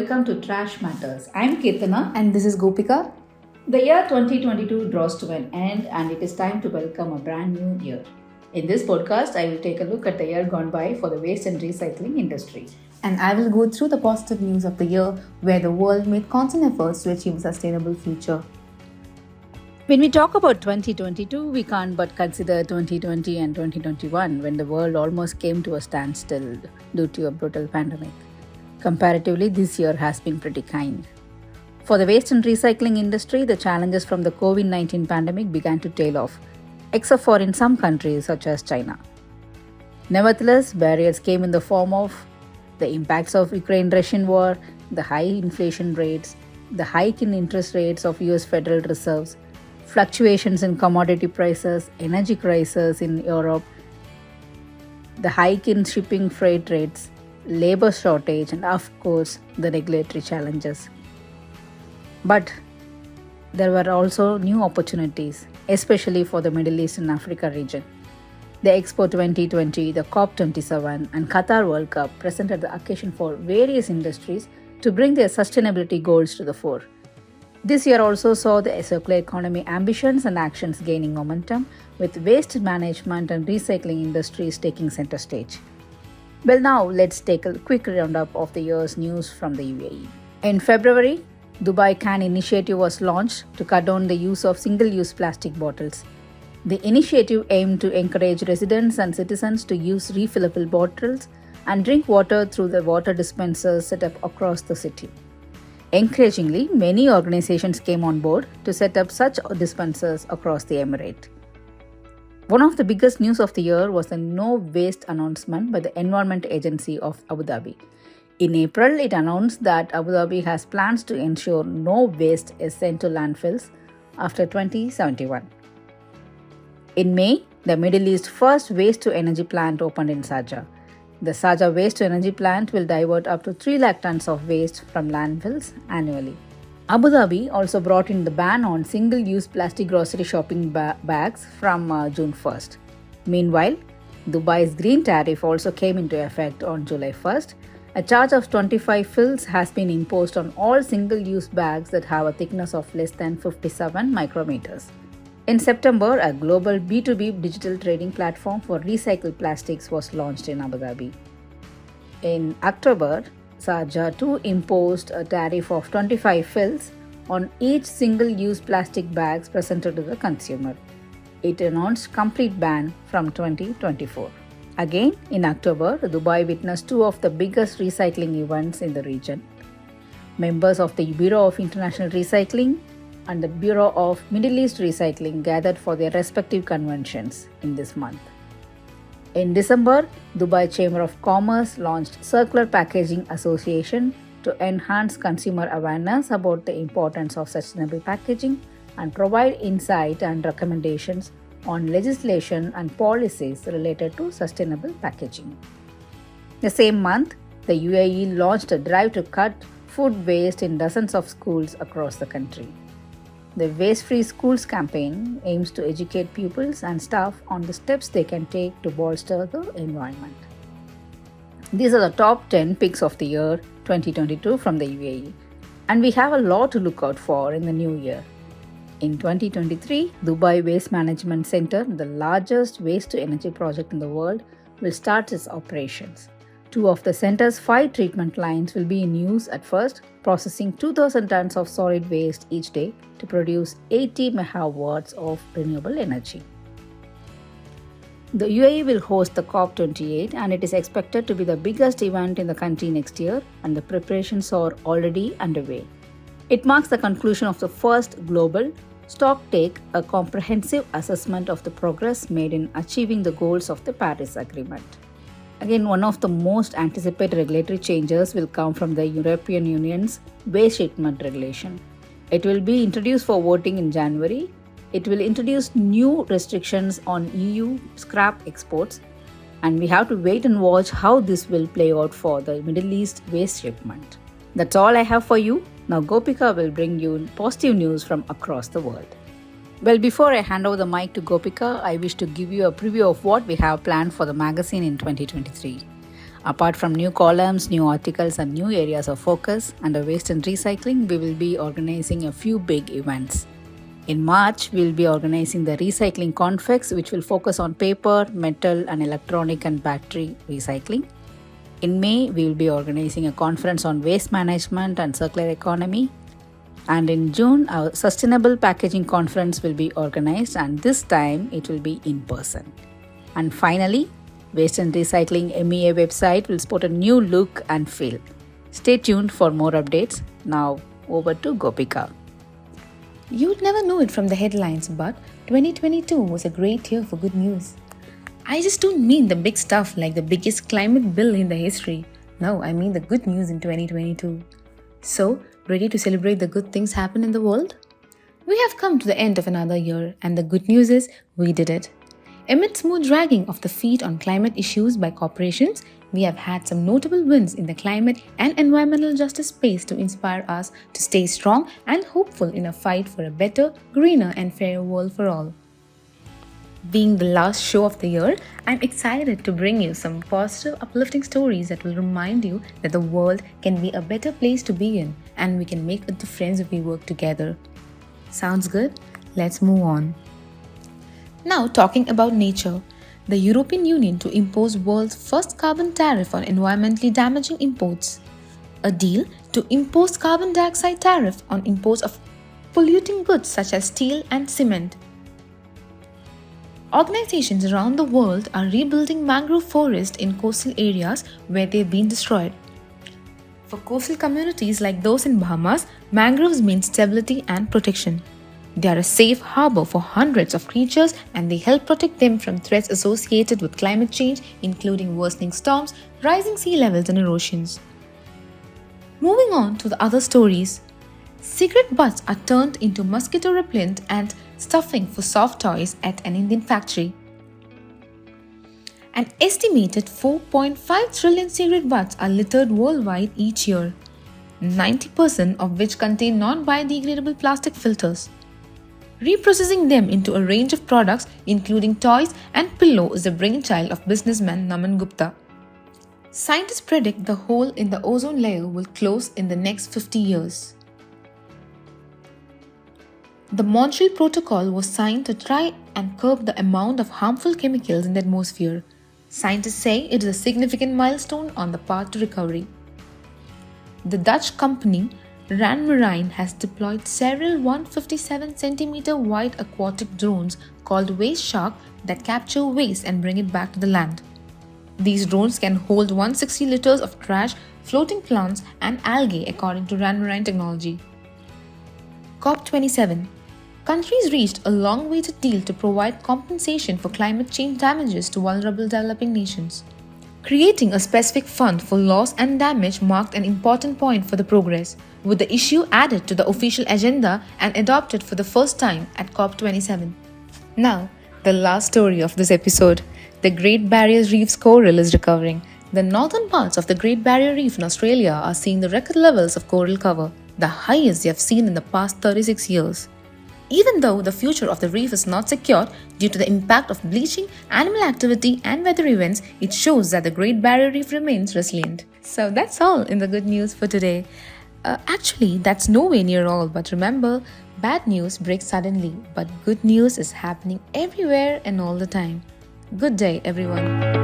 welcome to Trash Matters. I'm Kirtana. And this is Gopika. The year 2022 draws to an end and it is time to welcome a brand new year. In this podcast, I will take a look at the year gone by for the waste and recycling industry. And I will go through the positive news of the year where the world made constant efforts to achieve a sustainable future. When we talk about 2022, we can't but consider 2020 and 2021 when the world almost came to a standstill due to a brutal pandemic. Comparatively, this year has been pretty kind. For the waste and recycling industry, the challenges from the COVID-19 pandemic began to tail off, except for in some countries such as China. Nevertheless, barriers came in the form of the impacts of Ukraine-Russian war, the high inflation rates, the hike in interest rates of US Federal Reserves, fluctuations in commodity prices, energy crisis in Europe, the hike in shipping freight rates, labor shortage, and of course, the regulatory challenges. But there were also new opportunities, especially for the Middle East and Africa region. The Expo 2020, the COP27, and Qatar World Cup presented the occasion for various industries to bring their sustainability goals to the fore. This year also saw the circular economy ambitions and actions gaining momentum, with waste management and recycling industries taking center stage. Well, now let's take a quick roundup of the year's news from the UAE. In February, Dubai Can Initiative was launched to cut down the use of single-use plastic bottles. The initiative aimed to encourage residents and citizens to use refillable bottles and drink water through the water dispensers set up across the city. Encouragingly, many organizations came on board to set up such dispensers across the emirate. One of the biggest news of the year was the no waste announcement by the Environment Agency of Abu Dhabi. In April, it announced that Abu Dhabi has plans to ensure no waste is sent to landfills after 2071. In May, the Middle East's first waste-to-energy plant opened in Sharjah. The Sharjah waste-to-energy plant will divert up to 3 lakh tons of waste from landfills annually. Abu Dhabi also brought in the ban on single-use plastic grocery shopping bags from June 1st. Meanwhile, Dubai's green tariff also came into effect on July 1st. A charge of 25 fils has been imposed on all single-use bags that have a thickness of less than 57 micrometers. In September, a global B2B digital trading platform for recycled plastics was launched in Abu Dhabi. In October, Sharjah too imposed a tariff of 25 fils on each single-use plastic bags presented to the consumer. It announced complete ban from 2024. Again, in October, Dubai witnessed two of the biggest recycling events in the region. Members of the Bureau of International Recycling and the Bureau of Middle East Recycling gathered for their respective conventions in this month. In December, Dubai Chamber of Commerce launched Circular Packaging Association to enhance consumer awareness about the importance of sustainable packaging and provide insight and recommendations on legislation and policies related to sustainable packaging. The same month, the UAE launched a drive to cut food waste in dozens of schools across the country. The Waste Free Schools campaign aims to educate pupils and staff on the steps they can take to bolster the environment. These are the top 10 picks of the year 2022 from the UAE, and we have a lot to look out for in the new year. In 2023, Dubai Waste Management Center, the largest waste-to-energy project in the world, will start its operations. 2 of the center's 5 treatment lines will be in use at first, processing 2,000 tons of solid waste each day to produce 80 megawatts of renewable energy. The UAE will host the COP28 and it is expected to be the biggest event in the country next year, and the preparations are already underway. It marks the conclusion of the first global Stocktake, a comprehensive assessment of the progress made in achieving the goals of the Paris Agreement. Again, one of the most anticipated regulatory changes will come from the European Union's waste treatment regulation. It will be introduced for voting in January. It will introduce new restrictions on EU scrap exports, and we have to wait and watch how this will play out for the Middle East waste shipment. That's all I have for you. Now Gopika will bring you positive news from across the world. Well, before I hand over the mic to Gopika, I wish to give you a preview of what we have planned for the magazine in 2023. Apart from new columns, new articles, and new areas of focus under waste and recycling, we will be organizing a few big events. In March, we will be organizing the Recycling Confex, which will focus on paper, metal, and electronic and battery recycling. In May, we will be organizing a conference on waste management and circular economy. And in June, our Sustainable Packaging Conference will be organized, and this time it will be in person. And finally, Waste and Recycling MEA website will sport a new look and feel. Stay tuned for more updates. Now, over to Gopika. You'd never know it from the headlines, but 2022 was a great year for good news. I just don't mean the big stuff like the biggest climate bill in the history. No, I mean the good news in 2022. So, ready to celebrate the good things happen in the world? We have come to the end of another year, and the good news is we did it. Amid smooth dragging of the feet on climate issues by corporations, we have had some notable wins in the climate and environmental justice space to inspire us to stay strong and hopeful in a fight for a better, greener, and fairer world for all. Being the last show of the year, I'm excited to bring you some positive, uplifting stories that will remind you that the world can be a better place to be in and we can make a difference if we work together. Sounds good? Let's move on. Now, talking about nature, the European Union to impose world's first carbon tariff on environmentally damaging imports. A deal to impose carbon dioxide tariff on imports of polluting goods such as steel and cement. Organizations around the world are rebuilding mangrove forests in coastal areas where they've been destroyed. For coastal communities like those in Bahamas, mangroves mean stability and protection. They are a safe harbor for hundreds of creatures and they help protect them from threats associated with climate change, including worsening storms, rising sea levels, and erosions. Moving on to the other stories. Cigarette butts are turned into mosquito repellent and stuffing for soft toys at an Indian factory. An estimated 4.5 trillion cigarette butts are littered worldwide each year, 90% of which contain non-biodegradable plastic filters. Reprocessing them into a range of products, including toys and pillow, is the brainchild of businessman Naman Gupta. Scientists predict the hole in the ozone layer will close in the next 50 years. The Montreal Protocol was signed to try and curb the amount of harmful chemicals in the atmosphere. Scientists say it is a significant milestone on the path to recovery. The Dutch company Ranmarine has deployed several 157 cm wide aquatic drones called Waste Shark that capture waste and bring it back to the land. These drones can hold 160 liters of trash, floating plants, and algae according to Ranmarine technology. COP27. Countries reached a long-awaited deal to provide compensation for climate change damages to vulnerable developing nations. Creating a specific fund for loss and damage marked an important point for the progress, with the issue added to the official agenda and adopted for the first time at COP27. Now, the last story of this episode. The Great Barrier Reef's coral is recovering. The northern parts of the Great Barrier Reef in Australia are seeing the record levels of coral cover, the highest they have seen in the past 36 years. Even though the future of the reef is not secure due to the impact of bleaching, animal activity, and weather events, it shows that the Great Barrier Reef remains resilient. So that's all in the good news for today. Actually, that's nowhere near all, but remember, bad news breaks suddenly, but good news is happening everywhere and all the time. Good day, everyone.